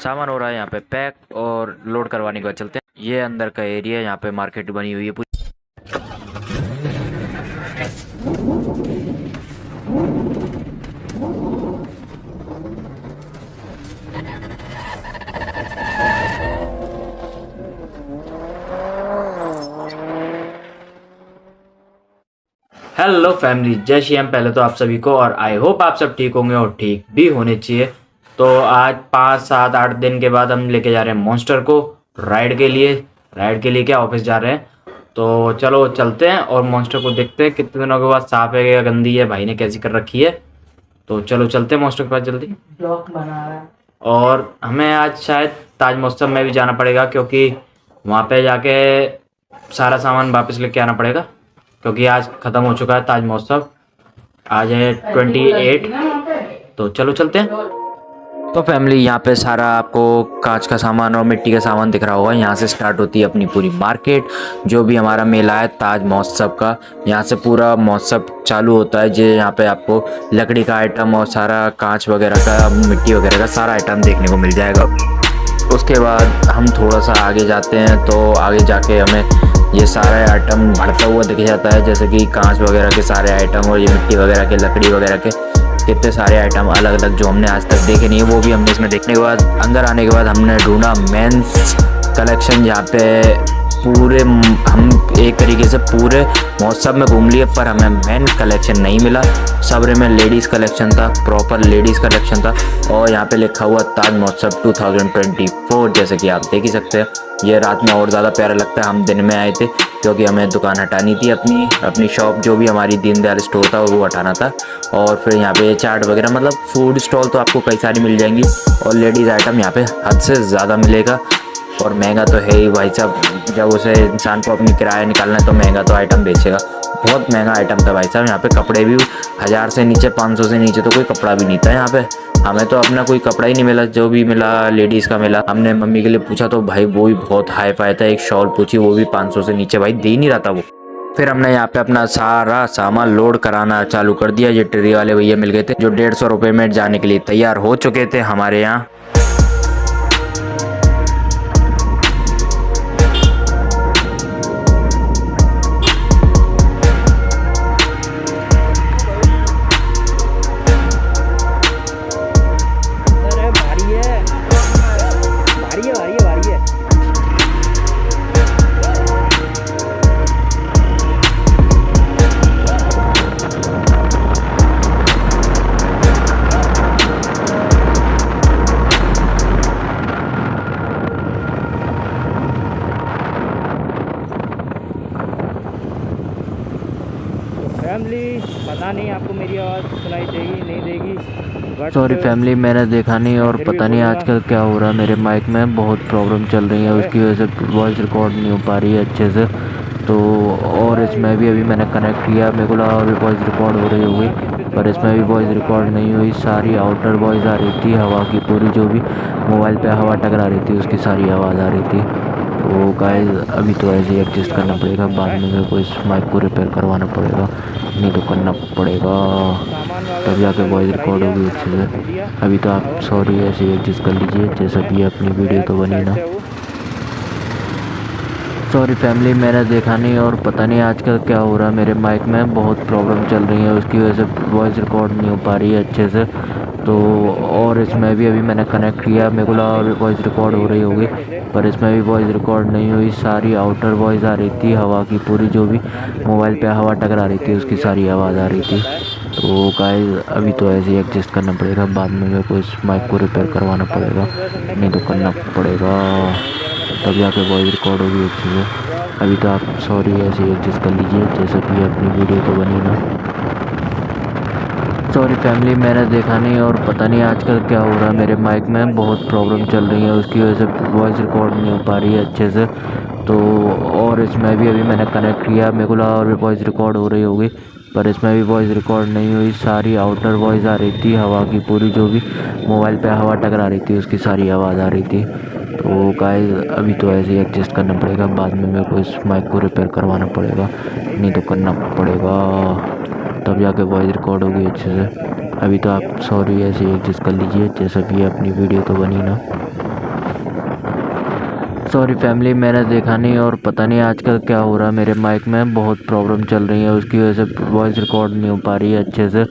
सामान हो रहा है यहाँ पे पैक और लोड करवाने के बाद चलते हैं। ये अंदर का एरिया, यहाँ पे मार्केट बनी हुई है पूरी। हेलो फैमिली, जय श्री राम। पहले तो आप सभी को, और आई होप आप सब ठीक होंगे और ठीक भी होने चाहिए। तो आज 5 7 8 दिन के बाद हम लेके जा रहे हैं मॉन्स्टर को राइड के लिए। क्या ऑफिस जा रहे हैं, तो चलो चलते हैं और मॉन्स्टर को देखते हैं कितने दिनों के बाद साफ है या गंदी है, भाई ने कैसी कर रखी है। तो चलो चलते हैं मॉन्स्टर के पास जल्दी। ब्लॉग बना रहा है। और हमें आज शायद ताज महोत्सव में भी जाना पड़ेगा, क्योंकि वहाँ पे जाके सारा सामान वापस लेके आना पड़ेगा, क्योंकि आज ख़त्म हो चुका है ताज महोत्सव। आज है 28। तो चलो चलते हैं। तो फैमिली, यहाँ पे सारा आपको कांच का सामान और मिट्टी का सामान दिख रहा होगा। यहाँ से स्टार्ट होती है अपनी पूरी मार्केट। जो भी हमारा मेला है ताज महोत्सव का, यहाँ से पूरा महोत्सव चालू होता है। जो यहाँ पे आपको लकड़ी का आइटम और सारा कांच वगैरह का, मिट्टी वगैरह का सारा आइटम देखने को मिल जाएगा। उसके बाद हम थोड़ा सा आगे जाते हैं, तो आगे जाके हमें ये सारे आइटम बढ़ता हुआ दिख जाता है, जैसे कि कांच वगैरह के सारे आइटम और ये मिट्टी वगैरह के, लकड़ी वगैरह के कितने सारे आइटम अलग अलग जो हमने आज तक देखे नहीं है, वो भी हमने इसमें देखने के बाद अंदर आने के बाद हमने ढूंढा मेंस कलेक्शन। जहाँ पे पूरे हम एक तरीके से पूरे महोत्सव में घूम लिए, पर हमें मेन कलेक्शन नहीं मिला। सबरे में लेडीज़ कलेक्शन था, प्रॉपर लेडीज़ कलेक्शन था। और यहाँ पे लिखा हुआ ताज महोत्सव 2024, जैसे कि आप देख ही सकते हैं। ये रात में और ज़्यादा प्यारा लगता है। हम दिन में आए थे क्योंकि हमें दुकान हटानी थी, अपनी शॉप जो भी हमारी दीनदयाल स्टोर था वो हटाना था। और फिर यहाँ पे चाट वगैरह, मतलब फूड स्टॉल तो आपको कई सारी मिल जाएंगी, और लेडीज़ आइटम यहाँ पे हद से ज़्यादा मिलेगा। और महंगा तो है ही भाई साहब, जब उसे इंसान को अपनी किराया निकालना है तो महंगा तो आइटम बेचेगा। बहुत महंगा आइटम था भाई साहब। यहाँ पे कपड़े भी 1000 से नीचे, 500 से नीचे तो कोई कपड़ा भी नहीं था यहाँ पे। हमें तो अपना कोई कपड़ा ही नहीं मिला, जो भी मिला लेडीज़ का मिला। हमने मम्मी के लिए पूछा तो भाई वो भी बहुत हाई फाई था। एक शॉल पूछी, वो भी 500 से नीचे, भाई दे ही नहीं रहा था वो। फिर हमने यहाँ पे अपना सारा सामान लोड कराना चालू कर दिया। ये ट्री वाले भैया मिल गए थे जो 150 रुपये में जाने के लिए तैयार हो चुके थे हमारे यहाँ। फैमिली, पता नहीं आपको मेरी आवाज़ सुनाई देगी नहीं देगी। सॉरी फैमिली, मैंने देखा नहीं, और पता नहीं आजकल क्या हो रहा है। मेरे माइक में बहुत प्रॉब्लम चल रही है, उसकी वजह से वॉइस रिकॉर्ड नहीं हो पा रही है अच्छे से। तो और इसमें भी अभी मैंने कनेक्ट किया, मेरे को लगा अभी वॉइस रिकॉर्ड हो रही होगी, पर इसमें भी वॉइस रिकॉर्ड नहीं हुई। सारी आउटर वॉइस आ रही थी, हवा की पूरी, जो भी मोबाइल पे हवा टकरा रही थी उसकी सारी आवाज़ आ रही थी। तो गाइस अभी तो ऐसे ही एडजस्ट करना पड़ेगा, बाद में मेरे को इस माइक को रिपेयर करवाना पड़ेगा, नहीं तो करना पड़ेगा, तब जाके वॉइस रिकॉर्ड होगी अच्छे से। अभी तो आप सॉरी ऐसे ही एडजस्ट कर लीजिए, जैसा भी अपनी वीडियो तो बनी ना। सॉरी फैमिली, मैंने देखा नहीं, और पता नहीं आजकल क्या हो रहा है। मेरे माइक में बहुत प्रॉब्लम चल रही है, उसकी वजह से वॉइस रिकॉर्ड नहीं हो पा रही है अच्छे से। तो और इसमें भी अभी मैंने कनेक्ट किया, मेरे को लगा वॉइस रिकॉर्ड हो रही होगी, पर इसमें भी वॉइस रिकॉर्ड नहीं हुई। सारी आउटर वॉइस आ रही थी, हवा की पूरी, जो भी मोबाइल पे हवा टकरा रही थी उसकी सारी आवाज़ आ रही थी। तो गाइस अभी तो ऐसे ही एडजस्ट करना पड़ेगा, बाद में मेरे को इस माइक को रिपेयर करवाना पड़ेगा, नहीं तो करना पड़ेगा, तब जाके वॉइस रिकॉर्ड होगी अच्छे से। अभी तो आप सॉरी ऐसे ही एडजस्ट कर लीजिए, जैसे भी अपनी वीडियो तो बनी ना। सॉरी फैमिली, मैंने देखा नहीं, और पता नहीं आजकल क्या हो रहा है। मेरे माइक में बहुत प्रॉब्लम चल रही है, उसकी वजह से वॉइस रिकॉर्ड नहीं हो पा रही है अच्छे से। तो और इसमें भी अभी मैंने कनेक्ट किया, मेरे को लगा वॉइस रिकॉर्ड हो रही होगी, पर इसमें भी वॉइस रिकॉर्ड नहीं हुई। सारी आउटर वॉइस आ रही थी, हवा की पूरी, जो भी मोबाइल पे हवा टकरा रही थी उसकी सारी आवाज़ आ रही थी। तो गाइस अभी तो ऐसे ही एडजस्ट करना पड़ेगा, बाद में मेरे को इस माइक को रिपेयर करवाना पड़ेगा, नहीं तो करना पड़ेगा, तब जाके वॉइस रिकॉर्ड होगी अच्छे से। अभी तो आप सॉरी ऐसे ही एडजस्ट कर लीजिए, जैसा भी अपनी वीडियो तो बनी ना। सॉरी फैमिली, मैंने देखा नहीं और पता नहीं आजकल क्या हो रहा है, मेरे माइक में बहुत प्रॉब्लम चल रही है, उसकी वजह से वॉइस रिकॉर्ड नहीं हो पा रही है अच्छे से।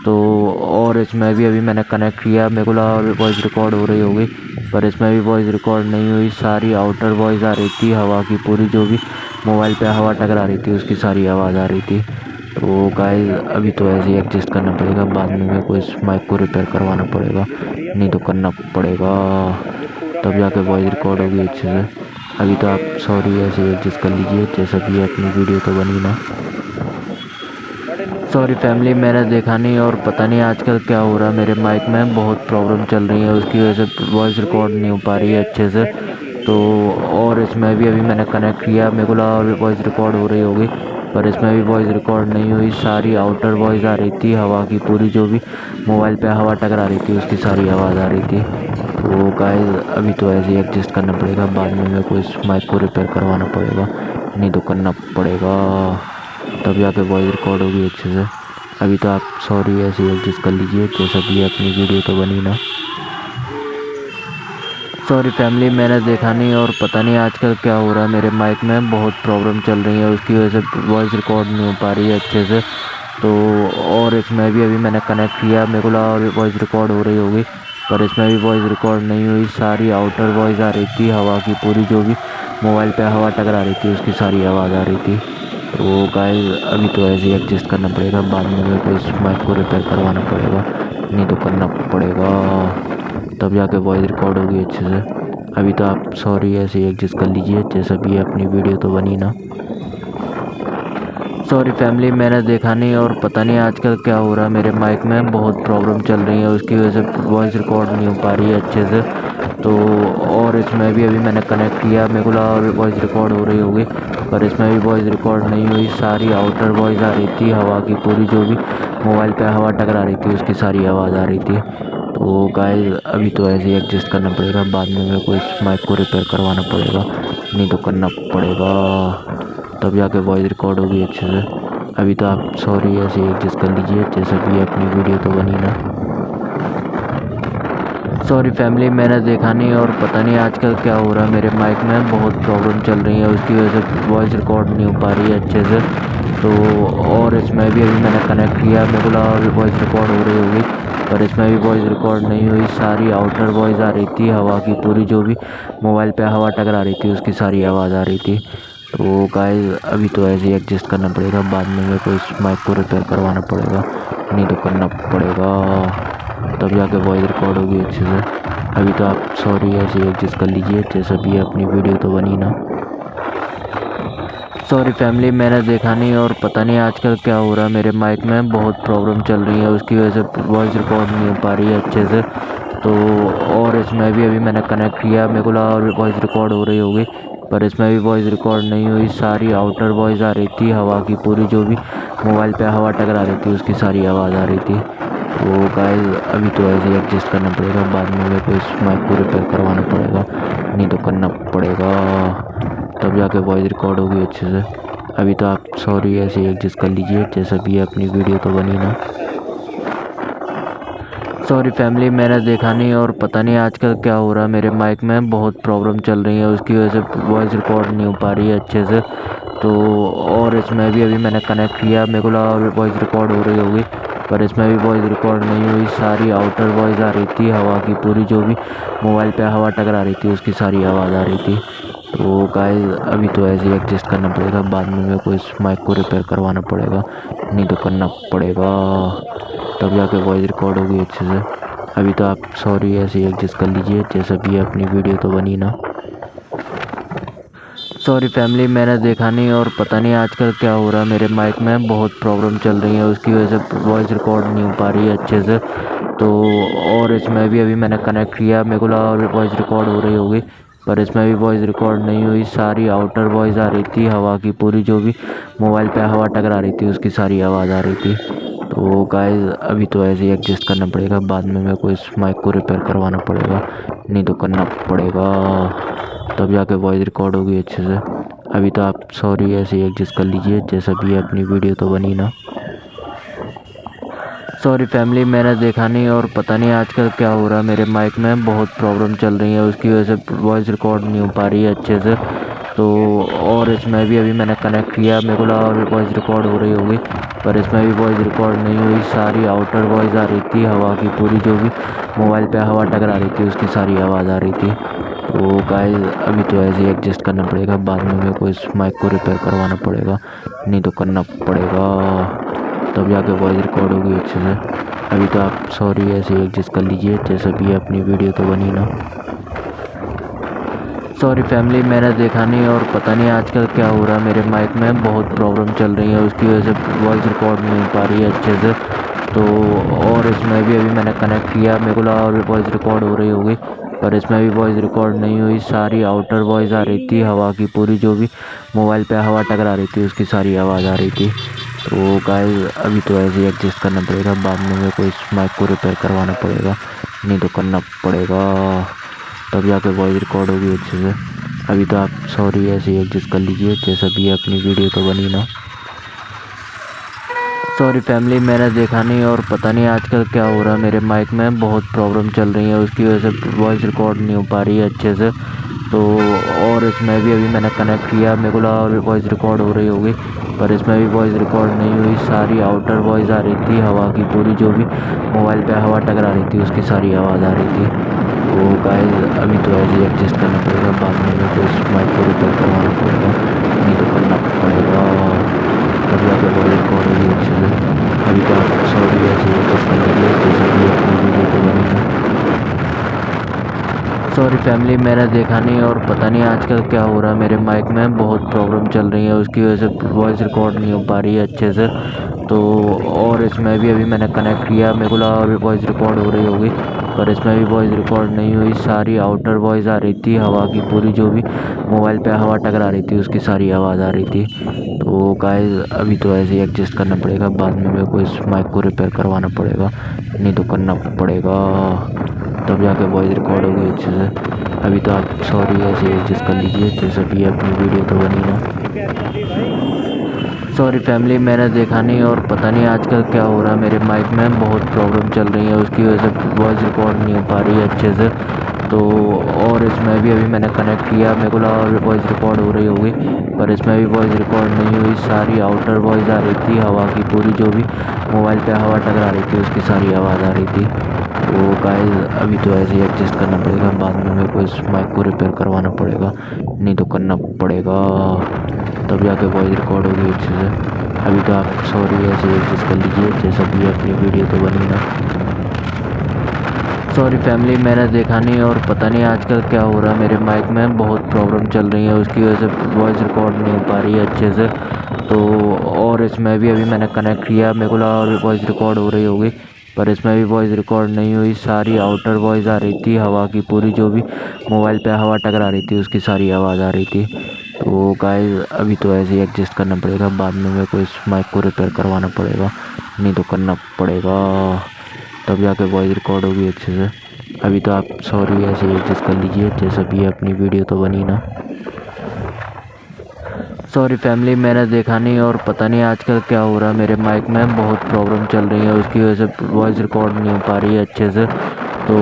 तो और इसमें भी अभी मैंने कनेक्ट किया, मेरे को लगा वॉइस रिकॉर्ड हो रही होगी, पर इसमें भी वॉइस रिकॉर्ड नहीं हुई। सारी आउटर वॉइस आ रही थी, हवा की पूरी, जो भी मोबाइल पे हवा टकरा रही थी उसकी सारी आवाज़ आ रही थी। तो गाइस अभी तो ऐसे ही एडजस्ट करना पड़ेगा, बाद में मेरे को इस माइक को रिपेयर करवाना पड़ेगा, नहीं तो करना पड़ेगा, तब जाके वॉइस रिकॉर्ड होगी अच्छे से। अभी तो आप सॉरी ऐसे एडजस्ट कर लीजिए, जैसा भी है, अपनी वीडियो तो बनी ना। सॉरी फैमिली, मैंने देखा नहीं और पता नहीं आजकल क्या हो रहा है, मेरे माइक में बहुत प्रॉब्लम चल रही है, उसकी वजह से वॉइस रिकॉर्ड नहीं हो पा रही है अच्छे से। तो और इसमें भी अभी मैंने कनेक्ट किया, मेरे को लगा वॉइस रिकॉर्ड हो रही होगी, पर इसमें भी वॉइस रिकॉर्ड नहीं हुई। सारी आउटर वॉइस आ रही थी, हवा की पूरी, जो भी मोबाइल पे हवा टकरा रही थी उसकी सारी आवाज़ आ रही थी। तो गाइस अभी तो ऐसे ही एडजस्ट करना पड़ेगा, बाद में मेरे को इस माइक को रिपेयर करवाना पड़ेगा, नहीं तो करना पड़ेगा, तब जाके वॉइस रिकॉर्ड होगी अच्छे से। अभी तो आप सॉरी ऐसे ही एडजस्ट कर लीजिए, जैसा भी है, अपनी वीडियो तो बनी ना। सॉरी फैमिली, मैंने देखा नहीं और पता नहीं आजकल क्या हो रहा है, मेरे माइक में बहुत प्रॉब्लम चल रही है, उसकी वजह से वॉइस रिकॉर्ड नहीं हो पा रही है अच्छे से। तो और इसमें भी अभी मैंने कनेक्ट किया, मेरे को लगा वॉइस रिकॉर्ड हो रही होगी, पर इसमें भी वॉइस रिकॉर्ड नहीं हुई। सारी आउटर वॉइस आ रही थी, हवा की पूरी, जो भी मोबाइल पे हवा टकरा रही थी उसकी सारी आवाज़ आ रही थी। तो गाइस अभी तो ऐसे ही एडजस्ट करना पड़ेगा, बाद में मेरे को इस माइक को रिपेयर करवाना पड़ेगा, नहीं तो करना पड़ेगा, तब जाके वॉइस रिकॉर्ड होगी अच्छे से। अभी तो आप सॉरी ऐसे ही एडजस्ट कर लीजिए, जैसा भी है, अपनी वीडियो तो बनी ना। सॉरी फैमिली, मैंने देखा नहीं और पता नहीं आजकल क्या हो रहा है, मेरे माइक में बहुत प्रॉब्लम चल रही है, उसकी वजह से वॉइस रिकॉर्ड नहीं हो पा रही है अच्छे से। तो और इसमें भी अभी मैंने कनेक्ट किया, मेरे को लगा वॉइस रिकॉर्ड हो रही होगी, पर इसमें भी वॉइस रिकॉर्ड नहीं हुई। सारी आउटर वॉइस आ रही थी, हवा की पूरी, जो भी मोबाइल पे हवा टकरा रही थी उसकी सारी आवाज़ आ रही थी। तो गाइस अभी तो ऐसे ही एडजस्ट करना पड़ेगा, बाद में मेरे को इस माइक को रिपेयर करवाना पड़ेगा, नहीं तो करना पड़ेगा, तब जाके वॉइस रिकॉर्ड होगी अच्छे से। अभी तो आप सॉरी ऐसे ही एडजस्ट कर लीजिए, जैसा भी है, अपनी वीडियो तो बनी ना। सॉरी फैमिली, मैंने देखा नहीं और पता नहीं आजकल क्या हो रहा है, मेरे माइक में बहुत प्रॉब्लम चल रही है, उसकी वजह से वॉइस रिकॉर्ड नहीं हो पा रही है अच्छे से। तो और इसमें भी अभी मैंने कनेक्ट किया, मेरे को लगा वॉइस रिकॉर्ड हो रही होगी, पर इसमें भी वॉइस रिकॉर्ड नहीं हुई। सारी आउटर वॉइस आ रही थी, हवा की पूरी, जो भी मोबाइल पे हवा टकरा रही थी उसकी सारी आवाज़ आ रही थी। तो गाइस अभी तो ऐसे ही एडजस्ट करना पड़ेगा, बाद में मेरे को इस माइक को रिपेयर करवाना पड़ेगा, नहीं तो करना पड़ेगा, तब जाके वॉइस रिकॉर्ड होगी अच्छे से। अभी तो आप सॉरी ऐसे ही एडजस्ट कर लीजिए, जैसा भी है, अपनी वीडियो तो बनी ना। सॉरी फैमिली, मैंने देखा नहीं और पता नहीं आजकल क्या हो रहा है, मेरे माइक में बहुत प्रॉब्लम चल रही है, उसकी वजह से वॉइस रिकॉर्ड नहीं हो पा रही है अच्छे से। तो और इसमें भी अभी मैंने कनेक्ट किया, मेरे को लगा वॉइस रिकॉर्ड हो रही होगी, पर इसमें भी वॉइस रिकॉर्ड नहीं हुई। सारी आउटर वॉइस आ रही थी, हवा की पूरी, जो भी मोबाइल पे हवा टकरा रही थी उसकी सारी आवाज़ आ रही थी। तो गाइस अभी तो ऐसे ही एडजस्ट करना पड़ेगा, बाद में मेरे को इस माइक को रिपेयर करवाना पड़ेगा, नहीं तो करना पड़ेगा, तब जाके वॉइस रिकॉर्ड होगी अच्छे से। अभी तो आप सॉरी ऐसे ही एडजस्ट कर लीजिए, जैसा भी है, अपनी वीडियो तो बनी ना। सॉरी फैमिली, मैंने देखा नहीं और पता नहीं आजकल क्या हो रहा है, मेरे माइक में बहुत प्रॉब्लम चल रही है, उसकी वजह से वॉइस रिकॉर्ड नहीं हो पा रही है अच्छे से। तो और इसमें भी अभी मैंने कनेक्ट किया, मेरे को लगा वॉइस रिकॉर्ड हो रही होगी, पर इसमें भी वॉइस रिकॉर्ड नहीं हुई। सारी आउटर वॉइस आ रही थी, हवा की पूरी, जो भी मोबाइल पे हवा टकरा रही थी उसकी सारी आवाज़ आ रही थी। तो गाइस अभी तो ऐसे ही एडजस्ट करना पड़ेगा, बाद में मेरे को इस माइक को रिपेयर करवाना पड़ेगा, नहीं तो करना पड़ेगा, तब जाके वॉइस रिकॉर्ड होगी अच्छे से। अभी तो आप सॉरी ऐसे ही एडजस्ट कर लीजिए, जैसा भी है, अपनी वीडियो तो बनी ना। सॉरी फैमिली, मैंने देखा नहीं और पता नहीं आजकल क्या हो रहा है, मेरे माइक में बहुत प्रॉब्लम चल रही है, उसकी वजह से वॉइस रिकॉर्ड नहीं हो पा रही है अच्छे से। तो और इसमें भी अभी मैंने कनेक्ट किया, मेरे को लगा वॉइस रिकॉर्ड हो रही होगी, पर इसमें भी वॉइस रिकॉर्ड नहीं हुई। सारी आउटर वॉइस आ रही थी, हवा की पूरी, जो भी मोबाइल पे हवा टकरा रही थी उसकी सारी आवाज़ आ रही थी। तो गाइस अभी तो ऐसे ही एडजस्ट करना पड़ेगा, बाद में मेरे को इस माइक को रिपेयर करवाना पड़ेगा, नहीं तो करना पड़ेगा, तब जाके वॉइस रिकॉर्ड होगी अच्छे से। अभी तो आप सॉरी ऐसे ही एडजस्ट कर लीजिए, जैसा भी है, अपनी वीडियो तो बनी ना। सॉरी फैमिली, मैंने देखा नहीं और पता नहीं आजकल क्या हो रहा है, मेरे माइक में बहुत प्रॉब्लम चल रही है, उसकी वजह से वॉइस रिकॉर्ड नहीं हो पा रही है अच्छे से। तो और इसमें भी अभी मैंने कनेक्ट किया, मेरे को लगा वॉइस रिकॉर्ड हो रही होगी, पर इसमें भी वॉइस रिकॉर्ड नहीं हुई। सारी आउटर वॉइस आ रही थी, हवा की पूरी, जो भी मोबाइल पे हवा टकरा रही थी उसकी सारी आवाज़ आ रही थी। तो गाइस अभी तो ऐसे ही एडजस्ट करना पड़ेगा, बाद में मेरे को इस माइक को रिपेयर करवाना पड़ेगा, नहीं तो करना पड़ेगा, तब जाके वॉइस रिकॉर्ड होगी अच्छे से। अभी तो आप सॉरी ऐसे ही एडजस्ट कर लीजिए, जैसे भी अपनी वीडियो तो बनी ना। सॉरी फैमिली, मैंने देखा नहीं और पता नहीं आजकल क्या हो रहा है, मेरे माइक में बहुत प्रॉब्लम चल रही है, उसकी वजह से वॉइस रिकॉर्ड नहीं हो पा रही है अच्छे से। तो और इसमें भी अभी मैंने कनेक्ट किया, मेरे को लगा वॉइस रिकॉर्ड हो रही होगी, पर इसमें भी वॉइस रिकॉर्ड नहीं हुई। सारी आउटर वॉइस आ रही थी, हवा की पूरी, जो भी मोबाइल पे हवा टकरा रही थी उसकी सारी आवाज़ आ रही थी। तो गाइस अभी तो ऐसे ही एडजस्ट करना पड़ेगा, बाद में मेरे को इस माइक को रिपेयर करवाना पड़ेगा, नहीं तो करना पड़ेगा, तब जाके वॉइस रिकॉर्ड होगी अच्छे से। अभी तो आप सॉरी ऐसे ही एडजस्ट कर लीजिए, जैसा भी अपनी वीडियो तो बनी ना। सॉरी फैमिली, मैंने देखा नहीं और पता नहीं आजकल क्या हो रहा है, मेरे माइक में बहुत प्रॉब्लम चल रही है, उसकी वजह से वॉइस रिकॉर्ड नहीं हो पा रही है अच्छे से। तो और इसमें भी अभी मैंने कनेक्ट किया, मेरे को लगा वॉइस रिकॉर्ड हो रही होगी, पर इसमें भी वॉइस रिकॉर्ड नहीं हुई। सारी आउटर वॉइस आ रही थी, हवा की पूरी, जो भी मोबाइल पे हवा टकरा रही थी उसकी सारी आवाज़ आ रही थी। तो गाइस अभी तो ऐसे ही एडजस्ट करना पड़ेगा, बाद में मेरे को इस माइक को रिपेयर करवाना पड़ेगा, नहीं तो करना पड़ेगा, तब जाकर वॉइस रिकॉर्ड होगी अच्छे से। अभी तो आप सॉरी ऐसे ही एडजस्ट कर लीजिए, जैसे भी अपनी वीडियो तो बनी ना। सॉरी फैमिली, मैंने देखा नहीं और पता नहीं आजकल क्या हो रहा है, मेरे माइक में बहुत प्रॉब्लम चल रही है, उसकी वजह से वॉइस रिकॉर्ड नहीं हो पा रही है अच्छे से। तो और इसमें भी अभी मैंने कनेक्ट किया, मेरे को लगा वॉइस रिकॉर्ड हो रही होगी, पर इसमें भी वॉइस रिकॉर्ड नहीं हुई। सारी आउटर वॉइस आ रही थी, हवा की पूरी, जो भी मोबाइल पे हवा टकरा रही थी उसकी सारी आवाज़ आ रही थी। तो गाइस अभी तो ऐसे ही एडजस्ट करना पड़ेगा, बाद में मेरे को इस माइक को रिपेयर करवाना पड़ेगा, नहीं तो करना पड़ेगा, तब जाके वॉइस रिकॉर्ड होगी अच्छे से। अभी तो आप सॉरी ऐसे एडजस्ट कर लीजिए, जैसे भी अपनी वीडियो तो बनी ना। सॉरी फैमिली, मैंने देखा नहीं और पता नहीं आजकल क्या हो रहा है, मेरे माइक में बहुत प्रॉब्लम चल रही है, उसकी वजह से वॉइस रिकॉर्ड नहीं हो पा रही है अच्छे से। तो और इसमें भी अभी मैंने कनेक्ट किया, मेरे को लगा वॉइस रिकॉर्ड हो रही होगी, पर इसमें भी वॉइस रिकॉर्ड नहीं हुई। सारी आउटर वॉइस आ रही थी, हवा की पूरी, जो भी मोबाइल पे हवा टकरा रही थी उसकी सारी आवाज़ आ रही थी। तो गाइस अभी तो ऐसे ही एडजस्ट करना पड़ेगा, बाद में मेरे को इस माइक को रिपेयर करवाना पड़ेगा, नहीं तो करना पड़ेगा, तब जाके वॉइस रिकॉर्ड होगी अच्छे से। अभी तो आप सॉरी ऐसे ही एडजस्ट कर लीजिए, जैसा भी अपनी वीडियो तो बनी ना। सॉरी फैमिली, मैंने देखा नहीं और पता नहीं आजकल क्या हो रहा है, मेरे माइक में बहुत प्रॉब्लम चल रही है, उसकी वजह से वॉइस रिकॉर्ड नहीं हो पा रही है अच्छे से। तो और इसमें भी अभी मैंने कनेक्ट किया, मेरे को लगा वॉइस रिकॉर्ड हो रही होगी, पर इसमें भी वॉइस रिकॉर्ड नहीं हुई। सारी आउटर वॉइस आ रही थी, हवा की पूरी, जो भी मोबाइल पे हवा टकरा रही थी उसकी सारी आवाज़ आ रही थी। तो गाइस अभी तो ऐसे ही एडजस्ट करना पड़ेगा, बाद में मेरे को इस माइक को रिपेयर करवाना पड़ेगा, नहीं तो करना पड़ेगा, तब जाके वॉइस रिकॉर्ड होगी अच्छे से। अभी तो आप सॉरी ऐसे ही एडजस्ट कर लीजिए, जैसा भी अपनी वीडियो तो बनी ना। सॉरी फैमिली, मैंने देखा नहीं और पता नहीं आजकल क्या हो रहा है, मेरे माइक में बहुत प्रॉब्लम चल रही है, उसकी वजह से वॉइस रिकॉर्ड नहीं हो पा रही है अच्छे से। तो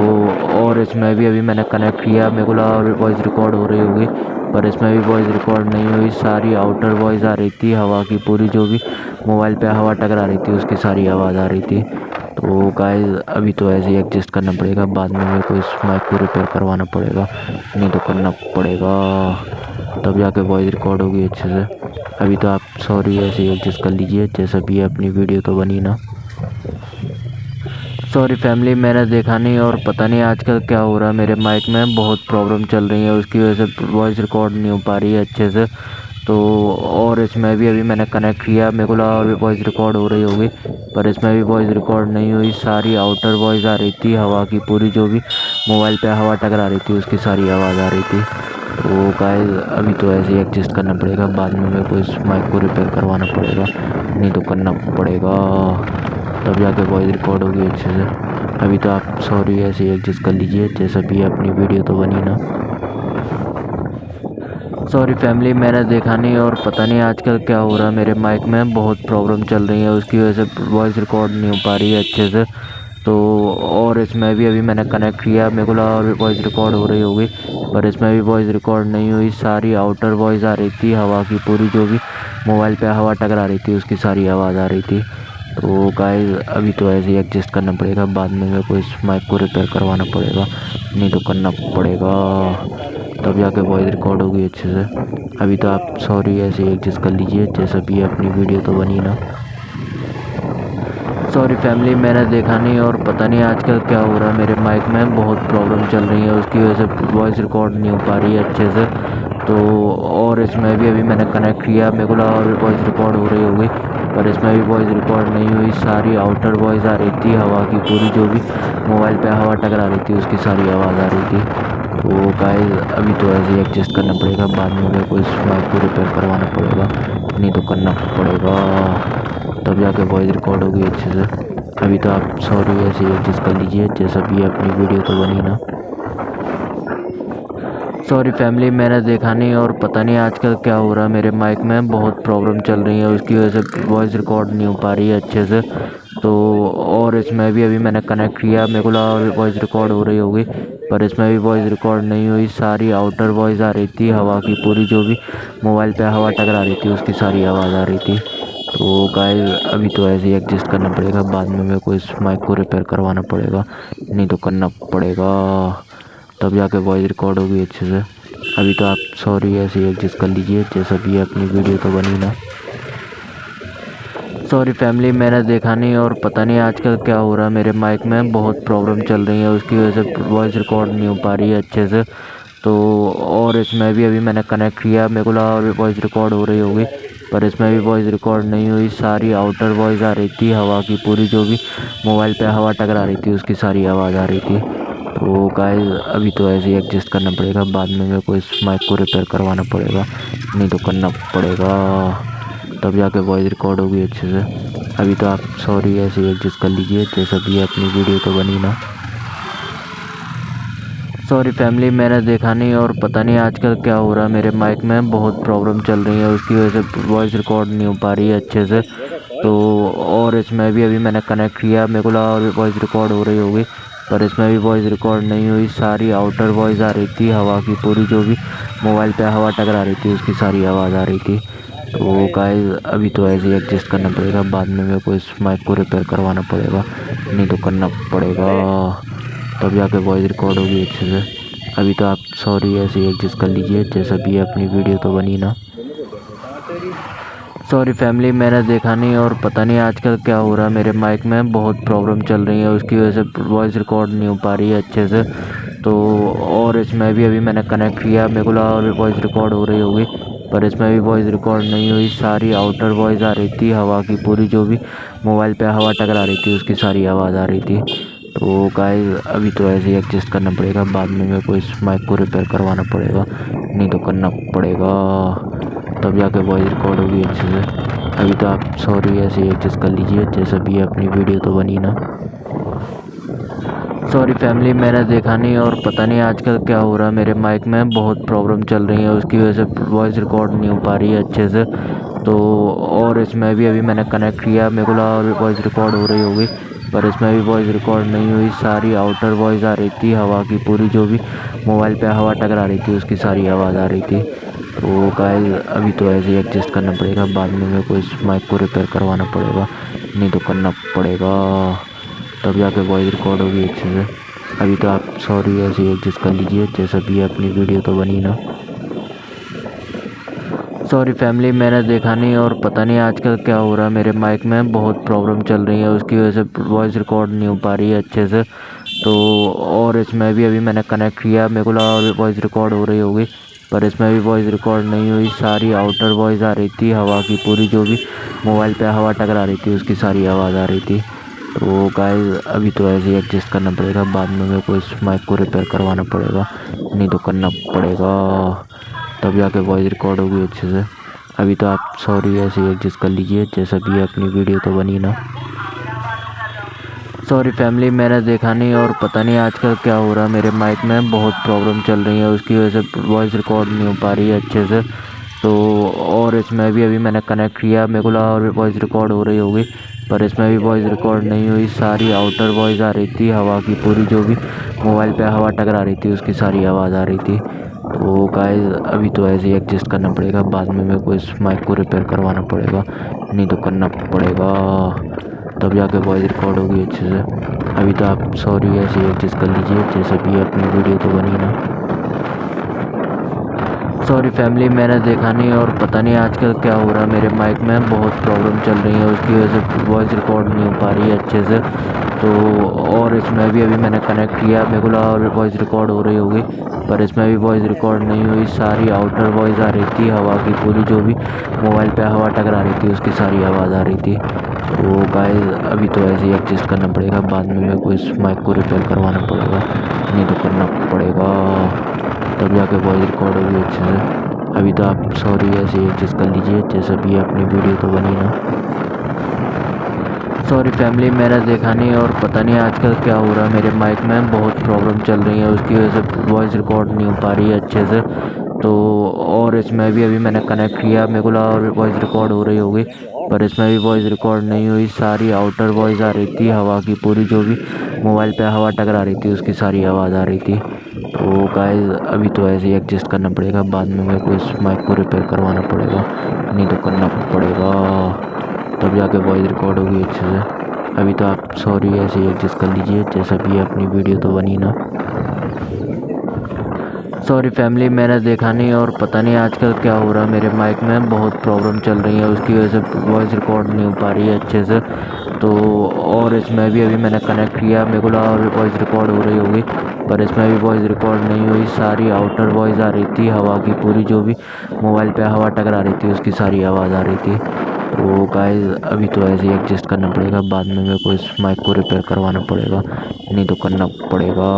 और इसमें भी अभी मैंने कनेक्ट किया, मेरे को लगा वॉइस रिकॉर्ड हो रही होगी, पर इसमें भी वॉइस रिकॉर्ड नहीं हुई। सारी आउटर वॉइस आ रही थी, हवा की पूरी, जो भी मोबाइल पे हवा टकरा रही थी उसकी सारी आवाज़ आ रही थी। तो गाइस अभी तो ऐसे ही एडजस्ट करना पड़ेगा, बाद में मेरे को इस माइक को रिपेयर करवाना पड़ेगा, नहीं तो करना पड़ेगा, तब जाके वॉइस रिकॉर्ड होगी अच्छे से। अभी तो आप सॉरी ऐसे ही एडजस्ट कर लीजिए, जैसा भी अपनी वीडियो तो बनी ना। सॉरी फैमिली, मैंने देखा नहीं और पता नहीं आजकल क्या हो रहा है, मेरे माइक में बहुत प्रॉब्लम चल रही है, उसकी वजह से वॉइस रिकॉर्ड नहीं हो पा रही है अच्छे से। तो और इसमें भी अभी मैंने कनेक्ट किया, मेरे को लगा वॉइस रिकॉर्ड हो रही होगी, पर इसमें भी वॉइस रिकॉर्ड नहीं हुई। सारी आउटर वॉइस आ रही थी, हवा की पूरी, जो भी मोबाइल पे हवा टकरा रही थी उसकी सारी आवाज़ आ रही थी। तो गाइस अभी तो ऐसे ही एडजस्ट करना पड़ेगा, बाद में मेरे को इस माइक को रिपेयर करवाना पड़ेगा, नहीं तो करना पड़ेगा, तब जाके वॉइस रिकॉर्ड होगी अच्छे से। अभी तो आप सॉरी ऐसे ही एडजस्ट कर लीजिए, जैसा भी अपनी वीडियो तो बनी ना। सॉरी फैमिली, मैंने देखा नहीं और पता नहीं आजकल क्या हो रहा है, मेरे माइक में बहुत प्रॉब्लम चल रही है, उसकी वजह से वॉइस रिकॉर्ड नहीं हो पा रही है अच्छे से। तो और इसमें भी अभी मैंने कनेक्ट किया, मेरे को लगा वॉइस रिकॉर्ड हो रही होगी, पर इसमें भी वॉइस रिकॉर्ड नहीं हुई। सारी आउटर वॉइस आ रही थी, हवा की पूरी, जो भी मोबाइल पे हवा टकरा रही थी उसकी सारी आवाज़ आ रही थी। तो गाइस अभी तो ऐसे ही एडजस्ट करना पड़ेगा, बाद में मेरे को इस माइक को रिपेयर करवाना पड़ेगा, नहीं तो करना पड़ेगा, तब जाके वॉइस रिकॉर्ड होगी अच्छे से। अभी तो आप सॉरी ऐसे ही एडजस्ट कर लीजिए, जैसा भी अपनी वीडियो तो बनी ना। सॉरी फैमिली, मैंने देखा नहीं और पता नहीं आजकल क्या हो रहा है, मेरे माइक में बहुत प्रॉब्लम चल रही है, उसकी वजह से वॉइस रिकॉर्ड नहीं हो पा रही है अच्छे से। तो और इसमें भी अभी मैंने कनेक्ट किया, मेरे को लगा वॉइस रिकॉर्ड हो रही होगी, पर इसमें भी वॉइस रिकॉर्ड नहीं हुई। सारी आउटर वॉइस आ रही थी, हवा की पूरी, जो भी मोबाइल पे हवा टकरा रही थी उसकी सारी आवाज़ आ रही थी। तो गाइस अभी तो ऐसे ही एडजस्ट करना पड़ेगा, बाद में मेरे को इस माइक को रिपेयर करवाना पड़ेगा, नहीं तो करना पड़ेगा, तब जाके वॉइस रिकॉर्ड होगी अच्छे से। अभी तो आप सॉरी ऐसे ही एडजस्ट कर लीजिए, जैसा भी अपनी वीडियो तो बनी ना। सॉरी फैमिली, मैंने देखा नहीं और पता नहीं आजकल क्या हो रहा है, मेरे माइक में बहुत प्रॉब्लम चल रही है, उसकी वजह से वॉइस रिकॉर्ड नहीं हो पा रही है अच्छे से। तो और इसमें भी अभी मैंने कनेक्ट किया, मेरे को लगा वॉइस रिकॉर्ड हो रही होगी, पर इसमें भी वॉइस रिकॉर्ड नहीं हुई। सारी आउटर वॉइस आ रही थी, हवा की पूरी, जो भी मोबाइल पे हवा टकरा रही थी उसकी सारी आवाज़ आ रही थी। तो गाइस अभी तो ऐसे ही एडजस्ट करना पड़ेगा, बाद में मेरे को इस माइक को रिपेयर करवाना पड़ेगा, नहीं तो करना पड़ेगा, तब जाके वॉइस रिकॉर्ड होगी अच्छे से। अभी तो आप सॉरी ऐसे ही एडजस्ट कर लीजिए, जैसा भी अपनी वीडियो तो बनी ना। सॉरी फैमिली, मैंने देखा नहीं और पता नहीं आजकल क्या हो रहा है, मेरे माइक में बहुत प्रॉब्लम चल रही है, उसकी वजह से वॉइस रिकॉर्ड नहीं हो पा रही है अच्छे से। तो और इसमें भी अभी मैंने कनेक्ट किया, मेरे को लगा वॉइस रिकॉर्ड हो रही होगी, पर इसमें भी वॉइस रिकॉर्ड नहीं हुई। सारी आउटर वॉइस आ रही थी, हवा की पूरी, जो भी मोबाइल पे हवा टकरा रही थी उसकी सारी आवाज़ आ रही थी। तो गाइस अभी तो ऐसे ही एडजस्ट करना पड़ेगा, बाद में मेरे को इस माइक को रिपेयर करवाना पड़ेगा, नहीं तो करना पड़ेगा, तब जाके वॉइस रिकॉर्ड होगी अच्छे से। अभी तो आप सॉरी ऐसे ही एडजस्ट कर लीजिए, जैसा भी अपनी वीडियो तो बनी ना। सॉरी फैमिली, मैंने देखा नहीं और पता नहीं आजकल क्या हो रहा है, मेरे माइक में बहुत प्रॉब्लम चल रही है, उसकी वजह से वॉइस रिकॉर्ड नहीं हो पा रही है अच्छे से। तो और इसमें भी अभी मैंने कनेक्ट किया, मेरे को लगा वॉइस रिकॉर्ड हो रही होगी, पर इसमें भी वॉइस रिकॉर्ड नहीं हुई। सारी आउटर वॉइस आ रही थी, हवा की पूरी, जो भी मोबाइल पे हवा टकरा रही थी उसकी सारी आवाज़ आ रही थी। तो गाइस अभी तो ऐसे ही एडजस्ट करना पड़ेगा, बाद में मेरे को इस माइक को रिपेयर करवाना पड़ेगा, नहीं तो करना पड़ेगा, तब जाके वॉइस रिकॉर्ड होगी अच्छे से। अभी तो आप सॉरी ऐसे ही एडजस्ट कर लीजिए, जैसा भी अपनी वीडियो तो बनी ना। सॉरी फैमिली, मैंने देखा नहीं और पता नहीं आजकल क्या हो रहा है, मेरे माइक में बहुत प्रॉब्लम चल रही है, उसकी वजह से वॉइस रिकॉर्ड नहीं हो पा रही है अच्छे से। तो और इसमें भी अभी मैंने कनेक्ट किया, मेरे को लगा वॉइस रिकॉर्ड हो रही होगी, पर इसमें भी वॉइस रिकॉर्ड नहीं हुई। सारी आउटर वॉइस आ रही थी, हवा की पूरी, जो भी मोबाइल पे हवा टकरा रही थी उसकी सारी आवाज़ आ रही थी। तो गाइस अभी तो ऐसे ही एडजस्ट करना पड़ेगा, बाद में मेरे को इस माइक को रिपेयर करवाना पड़ेगा, नहीं तो करना पड़ेगा, तब जाके वॉइस रिकॉर्ड होगी अच्छे से। अभी तो आप सॉरी ऐसे ही एडजस्ट कर लीजिए, जैसा भी अपनी वीडियो तो बनी ना। सॉरी फैमिली, मैंने देखा नहीं और पता नहीं आजकल क्या हो रहा है, मेरे माइक में बहुत प्रॉब्लम चल रही है, उसकी वजह से वॉइस रिकॉर्ड नहीं हो पा रही है अच्छे से। तो और इसमें भी अभी मैंने कनेक्ट किया, मेरे को लगा वॉइस रिकॉर्ड हो रही होगी, पर इसमें भी वॉइस रिकॉर्ड नहीं हुई। सारी आउटर वॉइस आ रही थी, हवा की पूरी, जो भी मोबाइल पे हवा टकरा रही थी उसकी सारी आवाज़ आ रही थी। तो गाइस अभी तो ऐसे ही एडजस्ट करना पड़ेगा, बाद में मेरे को इस माइक को रिपेयर करवाना पड़ेगा, नहीं तो करना पड़ेगा, तब जाके वॉइस रिकॉर्ड होगी अच्छे से। अभी तो आप सॉरी ऐसे ही एडजस्ट कर लीजिए, जैसा भी अपनी वीडियो तो बनी ना। सॉरी फैमिली, मैंने देखा नहीं और पता नहीं आजकल क्या हो रहा है, मेरे माइक में बहुत प्रॉब्लम चल रही है, उसकी वजह से वॉइस रिकॉर्ड नहीं हो पा रही है अच्छे से। तो और इसमें भी अभी मैंने कनेक्ट किया, मेरे को लगा वॉइस रिकॉर्ड हो रही होगी, पर इसमें भी वॉइस रिकॉर्ड नहीं हुई। सारी आउटर वॉइस आ रही थी, हवा की पूरी, जो भी मोबाइल पे हवा टकरा रही थी उसकी सारी आवाज़ आ रही थी। तो गाइस अभी तो ऐसे ही एडजस्ट करना पड़ेगा, बाद में मेरे को इस माइक को रिपेयर करवाना पड़ेगा, नहीं तो करना पड़ेगा, तब जाके वॉइस रिकॉर्ड होगी अच्छे से। अभी तो आप सॉरी ऐसे ही एडजस्ट कर लीजिए, जैसा भी अपनी वीडियो तो बनी ना। सॉरी फैमिली, मैंने देखा नहीं और पता नहीं आजकल क्या हो रहा है, मेरे माइक में बहुत प्रॉब्लम चल रही है, उसकी वजह से वॉइस रिकॉर्ड नहीं हो पा रही है अच्छे से। तो और इसमें भी अभी मैंने कनेक्ट किया, मेरे को लगा और वॉइस रिकॉर्ड हो रही होगी, पर इसमें भी वॉइस रिकॉर्ड नहीं हुई। सारी आउटर वॉइस आ रही थी, हवा की पूरी, जो भी मोबाइल पे हवा टकरा रही थी उसकी सारी आवाज़ आ रही थी। तो गाइस अभी तो ऐसे ही एडजस्ट करना पड़ेगा, बाद में मेरे को इस माइक को रिपेयर करवाना पड़ेगा, नहीं तो करना पड़ेगा, तब जाके वॉइस रिकॉर्ड होगी अच्छे से। अभी तो आप सॉरी ऐसे ही एडजस्ट कर लीजिए, जैसे भी अपनी वीडियो तो बनी ना। सॉरी फैमिली, मैंने देखा नहीं और पता नहीं आजकल क्या हो रहा है, मेरे माइक में बहुत प्रॉब्लम चल रही है, उसकी वजह से वॉइस रिकॉर्ड नहीं हो पा रही है अच्छे से। तो और इसमें भी अभी मैंने कनेक्ट किया, मेरे को लगा और वॉइस रिकॉर्ड हो रही होगी, पर इसमें भी वॉइस रिकॉर्ड नहीं हुई। सारी आउटर वॉइस आ रही थी, हवा की पूरी, जो भी मोबाइल पे हवा टकरा रही थी उसकी सारी आवाज़ आ रही थी। तो गाइस अभी तो ऐसे ही एडजस्ट करना पड़ेगा, बाद में मेरे को इस माइक को रिपेयर करवाना पड़ेगा, नहीं तो करना पड़ेगा, तब जाके वॉइस रिकॉर्ड होगी अच्छे से। अभी तो आप सॉरी ऐसे ही एडजस्ट कर लीजिए, जैसे भी अपनी वीडियो तो बनी ना। सॉरी फैमिली, मैंने देखा नहीं और पता नहीं आजकल क्या हो रहा है, मेरे माइक में बहुत प्रॉब्लम चल रही है, उसकी वजह से वॉइस रिकॉर्ड नहीं हो पा रही है अच्छे से। तो और इसमें भी अभी मैंने कनेक्ट किया, मेरे को लगा और वॉइस रिकॉर्ड हो रही होगी, पर इसमें भी वॉइस रिकॉर्ड नहीं हुई। सारी आउटर वॉइस आ रही थी, हवा की पूरी, जो भी मोबाइल पे हवा टकरा रही थी उसकी सारी आवाज़ आ रही थी। तो गाइस अभी तो ऐसे ही एडजस्ट करना पड़ेगा, बाद में मेरे को इस माइक को रिपेयर करवाना पड़ेगा, नहीं तो करना पड़ेगा, तब जाके वॉइस रिकॉर्ड होगी अच्छे से। अभी तो आप सॉरी ऐसे ही एडजस्ट कर लीजिए, जैसा भी अपनी वीडियो तो बनी ना। सॉरी फैमिली, मैंने देखा नहीं और पता नहीं आजकल क्या हो रहा है, मेरे माइक में बहुत प्रॉब्लम चल रही है, उसकी वजह से वॉइस रिकॉर्ड नहीं हो पा रही है अच्छे से। तो और इसमें भी अभी मैंने कनेक्ट किया, मेरे को लगा और वॉइस रिकॉर्ड हो रही होगी, पर इसमें भी वॉइस रिकॉर्ड नहीं हुई। सारी आउटर वॉइस आ रही थी, हवा की पूरी, जो भी मोबाइल पे हवा टकरा रही थी उसकी सारी आवाज़ आ रही थी। तो गाइस अभी तो ऐसे ही एडजस्ट करना पड़ेगा, बाद में मेरे को इस माइक को रिपेयर करवाना पड़ेगा, नहीं तो करना पड़ेगा,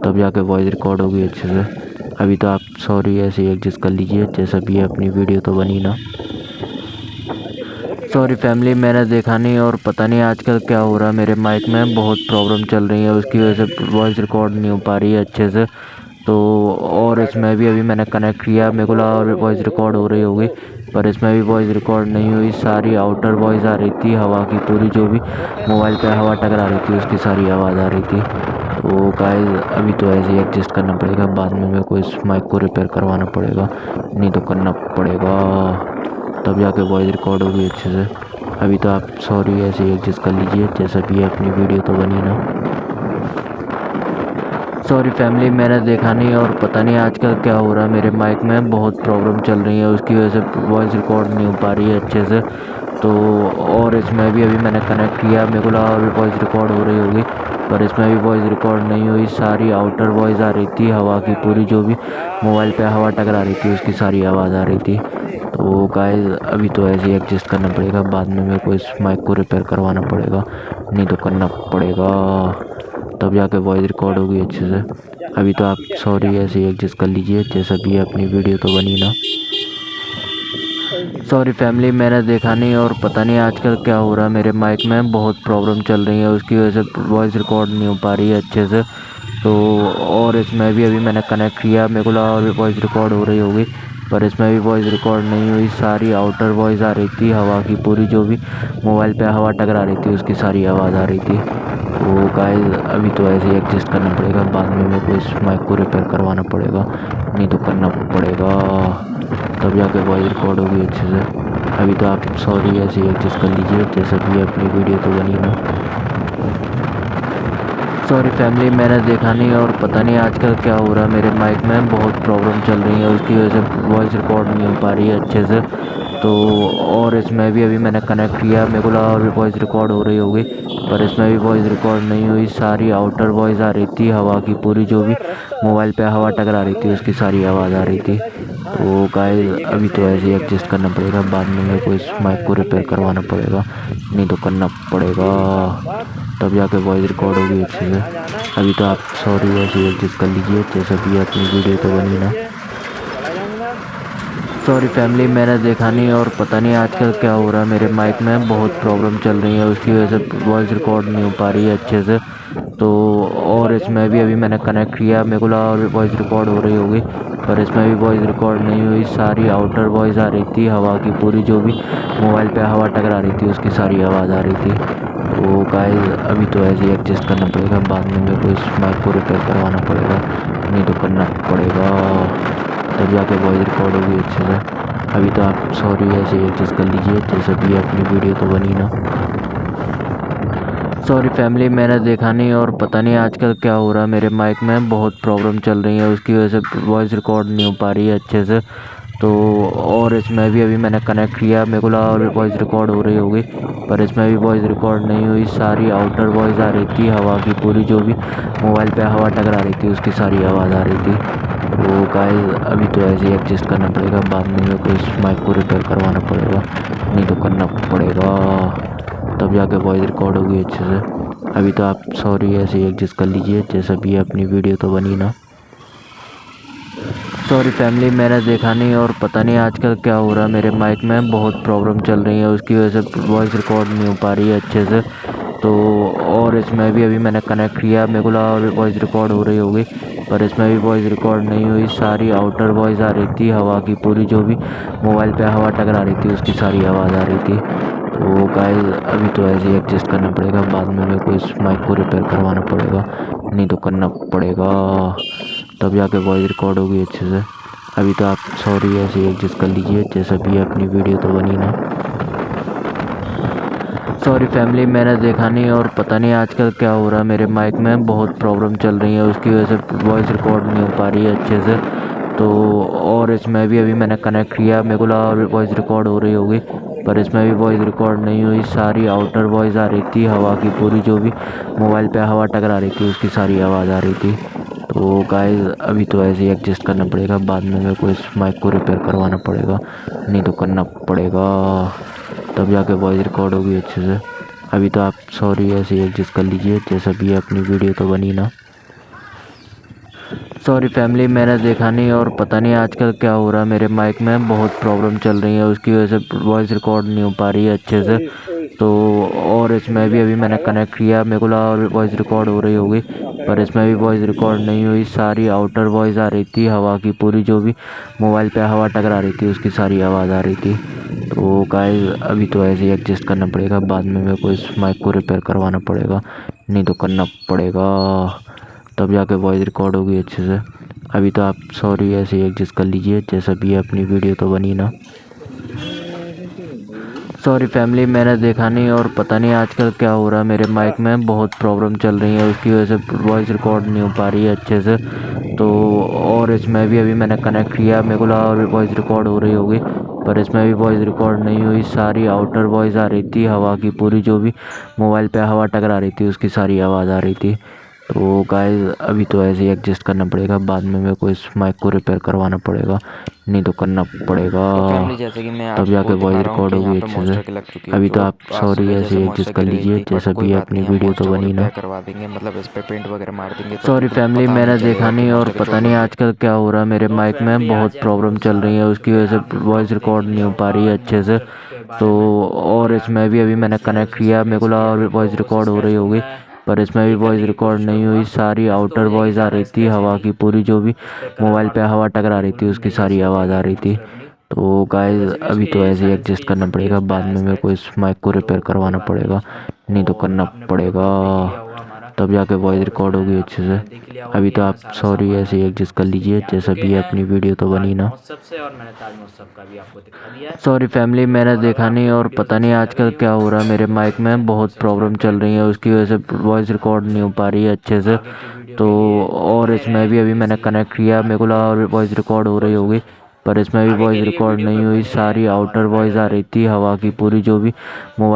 तब जाके वॉइस रिकॉर्ड होगी अच्छे से। अभी तो आप सॉरी ऐसे ही एडजस्ट कर लीजिए, जैसा भी अपनी वीडियो तो बनी ना। सॉरी फैमिली, मैंने देखा नहीं और पता नहीं आजकल क्या हो रहा है, मेरे माइक में बहुत प्रॉब्लम चल रही है, उसकी वजह से वॉइस रिकॉर्ड नहीं हो पा रही है अच्छे से। तो और इसमें भी अभी मैंने कनेक्ट किया, मेरे को लगा और वॉइस रिकॉर्ड हो रही होगी, पर इसमें भी वॉइस रिकॉर्ड नहीं हुई। सारी आउटर वॉइस आ रही थी, हवा की पूरी, जो भी मोबाइल पे हवा टकरा रही थी उसकी सारी आवाज़ आ रही थी। तो गाइस अभी तो ऐसे ही एडजस्ट करना पड़ेगा, बाद में मेरे को इस माइक को रिपेयर करवाना पड़ेगा, नहीं तो करना पड़ेगा, तब जाके वॉइस रिकॉर्ड होगी अच्छे से। अभी तो आप सॉरी ऐसे ही एडजस्ट कर लीजिए, जैसा भी अपनी वीडियो तो बनी ना। सॉरी फैमिली, मैंने देखा नहीं और पता नहीं आजकल क्या हो रहा है, मेरे माइक में बहुत प्रॉब्लम चल रही है, उसकी वजह से वॉइस रिकॉर्ड नहीं हो पा रही है अच्छे से। तो और इसमें भी अभी मैंने कनेक्ट किया, मेरे को लगा और वॉइस रिकॉर्ड हो रही होगी, पर इसमें भी वॉइस रिकॉर्ड नहीं हुई। सारी आउटर वॉइस आ रही थी, हवा की पूरी, जो भी मोबाइल पे हवा टकरा रही थी उसकी सारी आवाज़ आ रही थी। तो गाइस अभी तो ऐसे ही एडजस्ट करना पड़ेगा, बाद में मेरे को इस माइक को रिपेयर करवाना पड़ेगा, नहीं तो करना पड़ेगा, तब जाके वॉइस रिकॉर्ड होगी अच्छे से। अभी तो आप सॉरी ऐसे ही एडजस्ट कर लीजिए, जैसा भी अपनी वीडियो तो बनी ना। सॉरी फैमिली, मैंने देखा नहीं और पता नहीं आजकल क्या हो रहा है, मेरे माइक में बहुत प्रॉब्लम चल रही है, उसकी वजह से वॉइस रिकॉर्ड नहीं हो पा रही है अच्छे से। तो और इसमें भी अभी मैंने कनेक्ट किया, मेरे को लगा और वॉइस रिकॉर्ड हो रही होगी, पर इसमें भी वॉइस रिकॉर्ड नहीं हुई। सारी आउटर वॉइस आ रही थी, हवा की पूरी, जो भी मोबाइल पे हवा टकरा रही थी उसकी सारी आवाज़ आ रही थी। तो गाइस अभी तो ऐसे ही एडजस्ट करना पड़ेगा, बाद में मेरे को इस माइक को रिपेयर करवाना पड़ेगा, नहीं तो करना पड़ेगा, तब जाके वॉइस रिकॉर्ड होगी अच्छे से। अभी तो आप सॉरी ऐसे ही एडजस्ट कर लीजिए, जैसा भी अपनी वीडियो तो बनी ना। सॉरी फैमिली, मैंने देखा नहीं और पता नहीं आजकल क्या हो रहा है, मेरे माइक में बहुत प्रॉब्लम चल रही है, उसकी वजह से वॉइस रिकॉर्ड नहीं हो पा रही है अच्छे से। तो और इसमें भी अभी मैंने कनेक्ट किया, मेरे को लगा और वॉइस रिकॉर्ड हो रही होगी, पर इसमें भी वॉइस रिकॉर्ड नहीं हुई। सारी आउटर वॉइस आ रही थी, हवा की पूरी, जो भी मोबाइल पे हवा टकरा रही थी उसकी सारी आवाज़ आ रही थी। तो गाइस अभी तो ऐसे ही एडजस्ट करना पड़ेगा, बाद में मेरे को इस माइक को रिपेयर करवाना पड़ेगा, नहीं तो करना पड़ेगा, तब जाके वॉइस रिकॉर्ड होगी अच्छे से। अभी तो आप सॉरी ऐसे ही एडजस्ट कर लीजिए, जैसा भी अपनी वीडियो तो बनी ना। सॉरी फैमिली, मैंने देखा नहीं और पता नहीं आजकल क्या हो रहा है, मेरे माइक में बहुत प्रॉब्लम चल रही है, उसकी वजह से वॉइस रिकॉर्ड नहीं हो पा रही है अच्छे से। तो और इसमें भी अभी मैंने कनेक्ट किया, मेरे को लगा वॉइस रिकॉर्ड हो रही होगी, पर इसमें भी वॉइस रिकॉर्ड नहीं हुई। सारी आउटर वॉइस आ रही थी, हवा की पूरी, जो भी मोबाइल पे हवा टकरा रही थी उसकी सारी आवाज़ आ रही थी। तो गाइस अभी तो ऐसे ही एडजस्ट करना पड़ेगा, बाद में मेरे को इस माइक को रिपेयर करवाना पड़ेगा, नहीं तो करना पड़ेगा, तब जाके वॉइस रिकॉर्ड होगी अच्छे से। अभी तो आप सॉरी ऐसे एडजस्ट कर लीजिए, जैसे भी अपनी वीडियो तो बनी ना। सॉरी फैमिली, मैंने देखा नहीं और पता नहीं आजकल क्या हो रहा है, मेरे माइक में बहुत प्रॉब्लम चल रही है, उसकी वजह से वॉइस रिकॉर्ड नहीं हो पा रही है अच्छे से। तो और इसमें भी अभी मैंने कनेक्ट किया, मेरे को लगा वॉइस रिकॉर्ड हो रही होगी, पर इसमें भी वॉइस रिकॉर्ड नहीं हुई। सारी आउटर वॉइस आ रही थी, हवा की पूरी, जो भी मोबाइल पे हवा टकरा रही थी उसकी सारी आवाज़ आ रही थी। तो गाइस अभी तो ऐसे ही एडजस्ट करना पड़ेगा, बाद में मेरे को इस माइक को रिपेयर करवाना पड़ेगा, नहीं तो करना पड़ेगा, तब जाके वॉइस रिकॉर्ड होगी अच्छे से। अभी तो आप सॉरी ऐसे ही एडजस्ट कर लीजिए, जैसे भी अपनी वीडियो तो बनी ना। सॉरी फैमिली, मैंने देखा नहीं और पता नहीं आजकल क्या हो रहा है, मेरे माइक में बहुत प्रॉब्लम चल रही है, उसकी वजह से वॉइस रिकॉर्ड नहीं हो पा रही है अच्छे से। तो और इसमें भी अभी मैंने कनेक्ट किया, मेरे को लगा वॉइस रिकॉर्ड हो रही होगी, पर इसमें भी वॉइस रिकॉर्ड नहीं हुई। सारी आउटर वॉइस आ रही थी, हवा की पूरी, जो भी मोबाइल पे हवा टकरा रही थी उसकी सारी आवाज़ आ रही थी। तो गाइस अभी तो ऐसे ही एडजस्ट करना पड़ेगा, बाद में मेरे को इस माइक को रिपेयर करवाना पड़ेगा, नहीं तो करना पड़ेगा, तब जाके वॉइस रिकॉर्ड होगी अच्छे से। अभी तो आप सॉरी ऐसे ही एडजस्ट कर लीजिए, जैसे भी अपनी वीडियो तो बनी ना। सॉरी फैमिली, मैंने देखा नहीं और पता नहीं आजकल क्या हो रहा है, मेरे माइक में बहुत प्रॉब्लम चल रही है, उसकी वजह से वॉइस रिकॉर्ड नहीं हो पा रही है अच्छे से। तो और इसमें भी अभी मैंने कनेक्ट किया, मेरे को लगा वॉइस रिकॉर्ड हो रही होगी, पर इसमें भी वॉइस रिकॉर्ड नहीं हुई। सारी आउटर वॉइस आ रही थी, हवा की पूरी, जो भी मोबाइल पे हवा टकरा रही थी उसकी सारी आवाज़ आ रही थी। तो गाइस अभी तो ऐसे ही एडजस्ट करना पड़ेगा, बाद में मेरे को इस माइक को रिपेयर करवाना पड़ेगा, नहीं तो करना पड़ेगा, तब जाके वॉइस रिकॉर्ड होगी अच्छे से। अभी तो आप सॉरी ऐसे ही एडजस्ट कर लीजिए, जैसे भी अपनी वीडियो तो बनी ना। सॉरी फैमिली, मैंने देखा नहीं और पता नहीं आजकल क्या हो रहा है, मेरे माइक में बहुत प्रॉब्लम चल रही है, उसकी वजह से वॉइस रिकॉर्ड नहीं हो पा रही है अच्छे से। तो और इसमें भी अभी मैंने कनेक्ट किया, मेरे को लगा वॉइस रिकॉर्ड हो रही होगी, पर इसमें भी वॉइस रिकॉर्ड नहीं हुई। सारी आउटर वॉइस आ रही थी, हवा की पूरी, जो भी मोबाइल पे हवा टकरा रही थी उसकी सारी आवाज़ आ रही थी। तो गाइस अभी तो ऐसे ही एडजस्ट करना पड़ेगा, बाद में मेरे को इस माइक को रिपेयर करवाना पड़ेगा, नहीं तो करना पड़ेगा, तब जाके वॉइस रिकॉर्ड होगी अच्छे से। अभी तो आप सॉरी ऐसे ही एडजस्ट कर लीजिए, जैसे भी अपनी वीडियो तो बनी ना। सॉरी फैमिली, मैंने देखा नहीं और पता नहीं आजकल क्या हो रहा है, मेरे माइक में बहुत प्रॉब्लम चल रही है, उसकी वजह से वॉइस रिकॉर्ड नहीं हो पा रही है अच्छे से। तो और इसमें भी अभी मैंने कनेक्ट किया, मेरे को लगा वॉइस रिकॉर्ड हो रही होगी, पर इसमें भी वॉइस रिकॉर्ड नहीं हुई। सारी आउटर वॉइस आ रही थी, हवा की पूरी, जो भी मोबाइल पे हवा टकरा रही थी उसकी सारी आवाज़ आ रही थी। तो गाइस अभी तो ऐसे ही एडजस्ट करना पड़ेगा, बाद में मेरे को इस माइक को रिपेयर करवाना पड़ेगा, नहीं तो करना पड़ेगा, तो फैमिली जैसे कि मैं तब आपको जाके दिखा वॉइस रहा हूँ रिकॉर्ड कि यहाँ होगी पे अच्छे मॉइस्चर से। की लग चुकी है, अभी तो तो आप आज सॉरी सुबह ऐसे जैसे ही मॉइस्चर एडजस्ट कर गिरी हुई लीजिए, थी, जैसे बट कोई भी बात अपनी नहीं, हम वीडियो तो मॉइस्चर को बनी ना। रिपेयर करवा देंगे, मतलब इस पे पेंट वगैरह मार देंगे, तो सॉरी बिल्कुल फैमिली, पता मैंने नहीं देखा चलेगा कि नहीं और मॉइस्चर के पता चोट नहीं लग आजकल क्या हो रहा है, मेरे माइक में बहुत प्रॉब्लम चल रही है, उसकी वजह से वॉइस रिकॉर्ड नहीं हो पा रही है अच्छे से। तो और इसमें भी अभी मैंने कनेक्ट किया, मेरे को लगा वॉइस रिकॉर्ड हो रही होगी, पर इसमें भी वॉइस रिकॉर्ड नहीं हुई। सारी आउटर वॉइस आ रही थी, हवा की पूरी, जो भी मोबाइल पे हवा टकरा रही थी उसकी सारी आवाज़ आ रही थी। तो गाइस अभी तो ऐसे ही एडजस्ट करना पड़ेगा, बाद में मेरे को इस माइक को रिपेयर करवाना पड़ेगा, नहीं तो करना पड़ेगा, तब जाके वॉइस रिकॉर्ड होगी अच्छे से। अभी तो आप सॉरी ऐसे ही एडजस्ट कर लीजिए, जैसे भी अपनी वीडियो तो बनी ना। सॉरी फैमिली, मैंने देखा नहीं और पता नहीं आजकल क्या हो रहा है, मेरे माइक में बहुत प्रॉब्लम चल रही है, उसकी वजह से वॉइस रिकॉर्ड नहीं हो पा रही है अच्छे से। तो और इसमें भी अभी मैंने कनेक्ट किया, मेरे को लगा वॉइस रिकॉर्ड हो रही होगी, पर इसमें भी वॉइस रिकॉर्ड नहीं हुई। सारी आउटर वॉइस आ रही थी, हवा की पूरी, जो भी मोबाइल